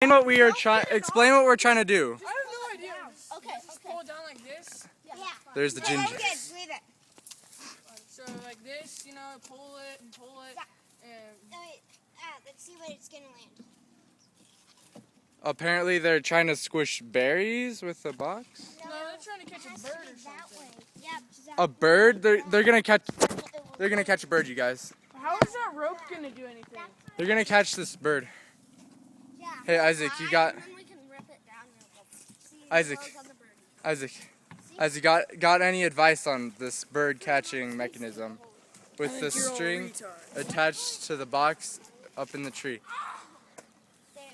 What we are trying. Explain what we're trying to do. I have no idea. Just pull it down like this. Yeah. There's the ginger. Leave it. So like this, you know, pull it and pull it. Yeah. And Let's see where it's gonna land. Apparently, they're trying to squish berries with a box. no, they're trying to catch a bird or something. Yep. A bird? They're gonna catch. They're gonna catch a bird, you guys. How is that rope gonna do anything? They're gonna catch this bird. Yeah. Hey, Isaac, you got. And then we can rip it down and it'll see Isaac. it goes on the birdie. Isaac, got any advice on this bird catching mechanism with the string attached to the box up in the tree? There.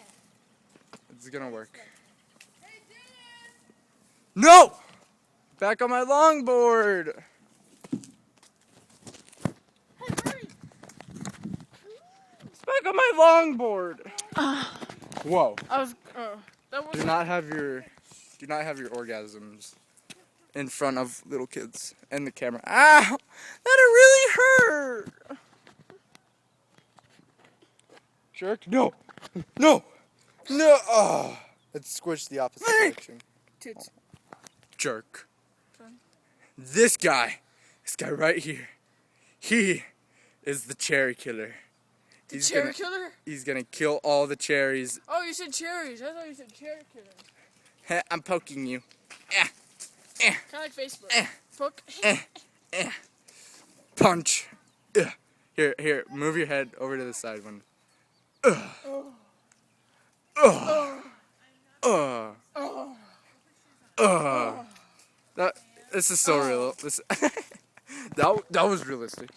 It's gonna work. No! Back on my longboard. It's back on my longboard. Whoa! That was Do not have your orgasms in front of little kids and the camera. Ow! That really hurt. Jerk! No! No! No! Oh, it squished the opposite direction. tits. Jerk. This guy right here, he is the cherry killer. Cherry killer? He's gonna kill all the cherries. Oh, you said cherries. I thought you said cherry killer. I'm poking you. Kind of like Facebook. Poke. Punch. Here, move your head over to the side one. This is so real. That was realistic.